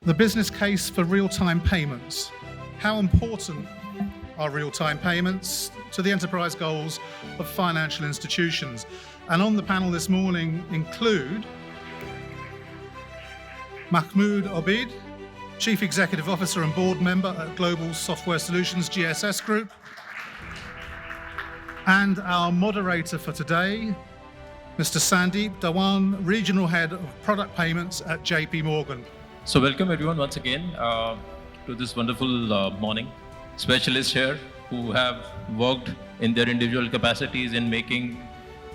The business case for real-time payments. How important are real-time payments to the enterprise goals of financial institutions? And on the panel this morning include Mahmoud Abuebeid, Chief Executive Officer and Board Member at Global Software Solutions GSS Group, and our moderator for today, Mr. Sandeep Dhawan, Regional Head of Product Payments at JP Morgan. So welcome everyone once again to this wonderful morning. Specialists here who have worked in their individual capacities in making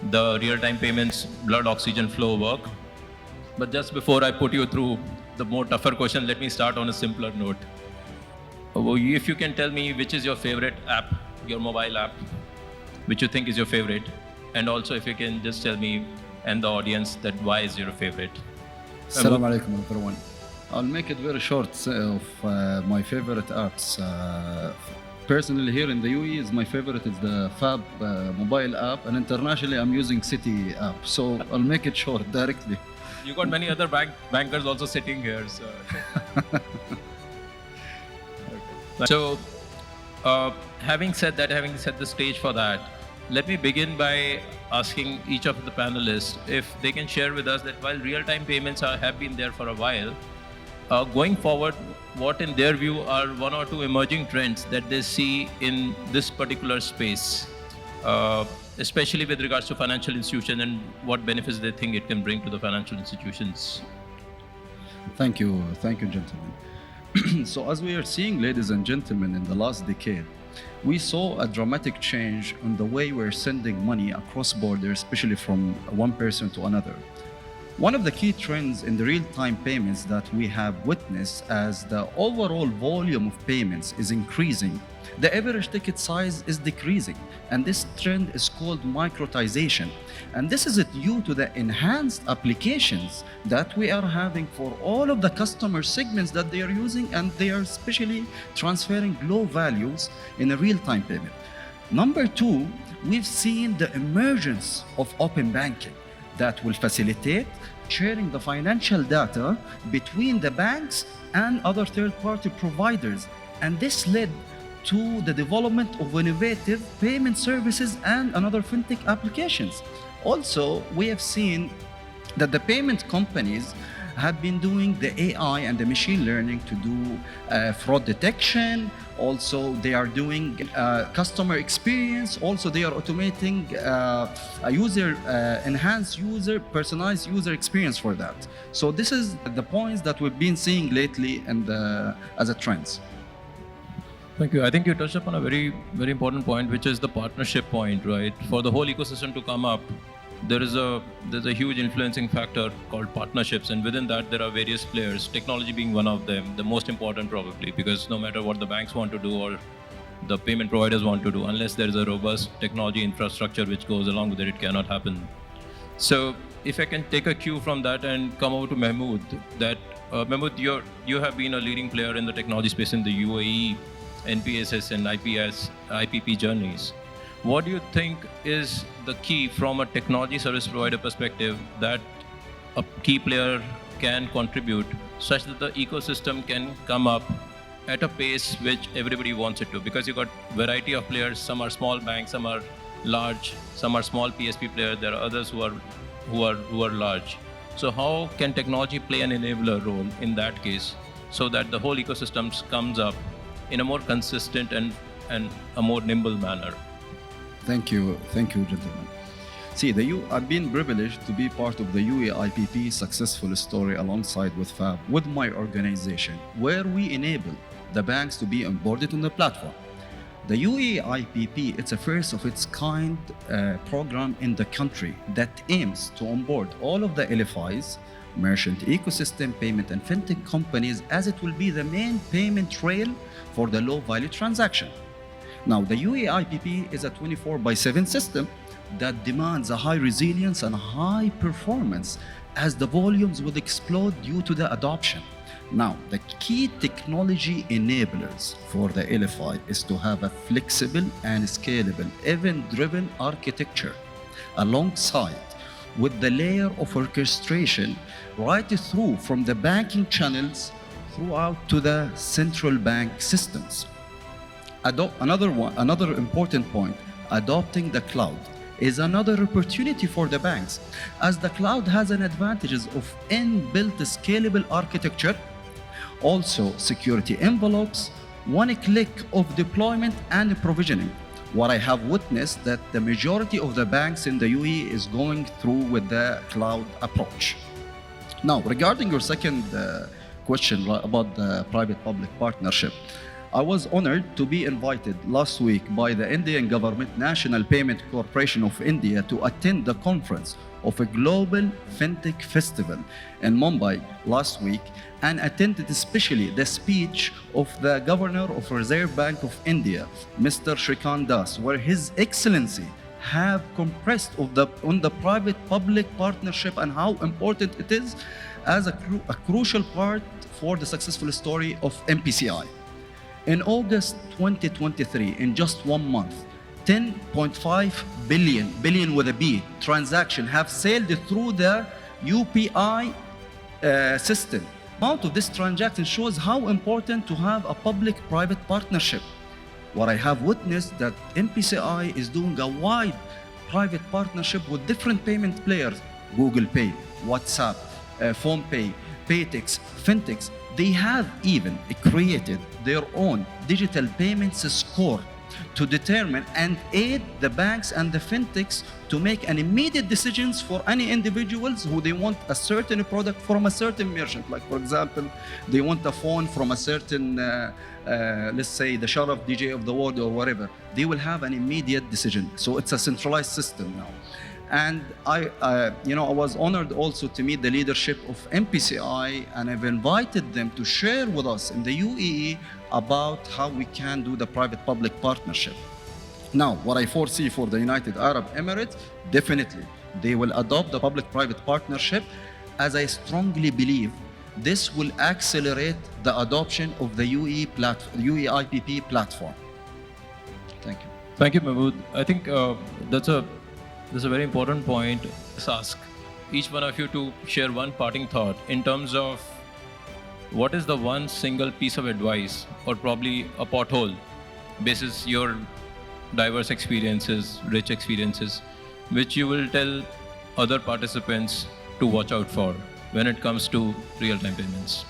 the real-time payments blood oxygen flow work. But just before I put you through the more tougher question, let me start on a simpler note. If you can tell me which is your favorite app, your mobile app, which you think is your favorite, and also if you can just tell me and the audience that why is your favorite. Assalamu alaikum everyone. I'll make it very short of my favorite apps. Personally here in the UAE, is my favorite is the Fab mobile app, and internationally I'm using City app. So I'll make it short directly. You got many other bankers also sitting here. So, so having said the stage for that, let me begin by asking each of the panelists if they can share with us that while real-time payments have been there for a while, going forward, what in their view are one or two emerging trends that they see in this particular space, especially with regards to financial institutions, and what benefits they think it can bring to the financial institutions? Thank you, gentlemen. So as we are seeing, ladies and gentlemen, in the last decade, we saw a dramatic change in the way we're sending money across borders, especially from one person to another. One of the key trends in the real-time payments that we have witnessed as the overall volume of payments is increasing, the average ticket size is decreasing, and this trend is called microtization. And this is due to the enhanced applications that we are having for all of the customer segments that they are using, and they are especially transferring low values in a real-time payment. Number two, we've seen the emergence of open banking that will facilitate sharing the financial data between the banks and other third-party providers. And this led to the development of innovative payment services and another fintech applications. Also, we have seen that the payment companies have been doing the AI and the machine learning to do fraud detection. Also, they are doing customer experience. Also, they are automating a enhanced personalized user experience for that. So this is the points that we've been seeing lately and as a trends. Thank you. I think you touched upon a very, very important point, which is the partnership point, right? For the whole ecosystem to come up, there's a huge influencing factor called partnerships, and within that there are various players, technology being one of them, the most important probably, because no matter what the banks want to do or the payment providers want to do, unless there is a robust technology infrastructure which goes along with it, it cannot happen. So if I can take a cue from that and come over to Mahmoud, that Mahmoud, you have been a leading player in the technology space in the UAE, NPSS and IPP journeys. What do you think is the key from a technology service provider perspective that a key player can contribute such that the ecosystem can come up at a pace which everybody wants it to? Because you've got variety of players, some are small banks, some are large, some are small PSP players, there are others who are large. So how can technology play an enabler role in that case so that the whole ecosystem comes up in a more consistent and a more nimble manner? Thank you, gentlemen. See, I've been privileged to be part of the UAE IPP successful story alongside with Fab, with my organization, where we enable the banks to be onboarded on the platform. The UAE IPP, it's a first of its kind program in the country that aims to onboard all of the LFIs, merchant ecosystem, payment and fintech companies, as it will be the main payment trail for the low value transaction. Now, the UAE IPP is a 24/7 system that demands a high resilience and high performance, as the volumes will explode due to the adoption. Now, the key technology enablers for the LFI is to have a flexible and scalable event-driven architecture alongside with the layer of orchestration right through from the banking channels throughout to the central bank systems. Another important point, adopting the cloud is another opportunity for the banks, as the cloud has an advantages of inbuilt scalable architecture, also security envelopes, one click of deployment and provisioning. What I have witnessed that the majority of the banks in the UAE is going through with the cloud approach. Now, regarding your second question about the private-public partnership, I was honored to be invited last week by the Indian government National Payment Corporation of India to attend the conference of a global fintech festival in Mumbai last week, and attended especially the speech of the Governor of Reserve Bank of India, Mr. Shrikant Das, where His Excellency have compressed on the private-public partnership and how important it is as a crucial part for the successful story of MPCI. In August 2023, in just 1 month, 10.5 billion with a B, transaction have sailed through the UPI system. The amount of this transaction shows how important to have a public-private partnership. What I have witnessed that MPCI is doing a wide private partnership with different payment players, Google Pay, WhatsApp, PhonePay, Paytix, Fintechs. They have even created their own digital payments score to determine and aid the banks and the fintechs to make an immediate decisions for any individuals who they want a certain product from a certain merchant. Like, for example, they want a phone from a certain, let's say, the Sharaf DJ of the world or whatever. They will have an immediate decision. So it's a centralized system now. And I was honored also to meet the leadership of MPCI, and I've invited them to share with us in the UAE about how we can do the private-public partnership. Now, what I foresee for the United Arab Emirates, definitely, they will adopt the public-private partnership, as I strongly believe this will accelerate the adoption of the UAE IPP platform. Thank you. Thank you, Mahmoud. I think that's a very important point. Let's ask each one of you to share one parting thought in terms of what is the one single piece of advice, or probably a pothole, basis your diverse experiences, rich experiences, which you will tell other participants to watch out for when it comes to real-time payments.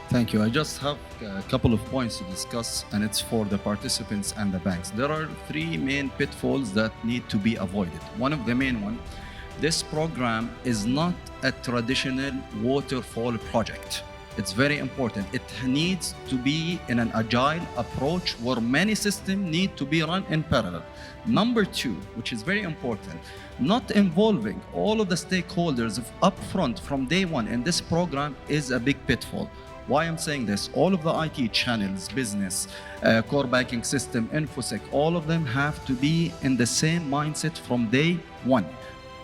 Thank you. I just have a couple of points to discuss, and it's for the participants and the banks. There are 3 main pitfalls that need to be avoided. One of the main one, this program is not a traditional waterfall project. It's very important. It needs to be in an agile approach where many systems need to be run in parallel. Number 2, which is very important, not involving all of the stakeholders upfront from day one in this program is a big pitfall. Why I'm saying this? All of the IT channels, business, core banking system, InfoSec, all of them have to be in the same mindset from day one.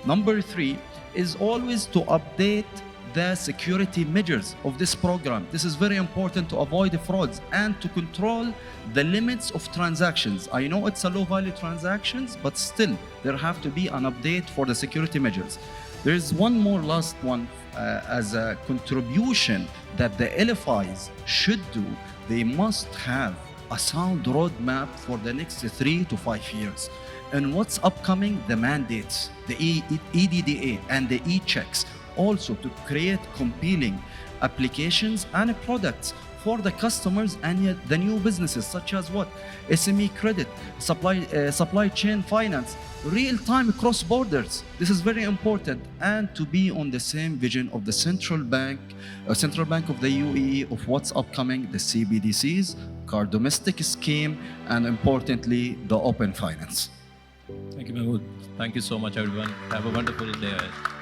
Number 3 is always to update the security measures of this program. This is very important to avoid frauds and to control the limits of transactions. I know it's a low value transactions, but still there have to be an update for the security measures. There is one more last one as a contribution that the LFIs should do. They must have a sound roadmap for the next 3 to 5 years. And what's upcoming, the mandates, the EDDA and the e-checks, also to create compelling applications and products for the customers and the new businesses, such as what? SME credit, supply chain finance, real-time cross borders. This is very important, and to be on the same vision of the central bank of the UAE of what's upcoming, the CBDCs, card domestic scheme, and importantly, the open finance. Thank you, Mahmoud. Thank you so much, everyone. Have a wonderful day ahead.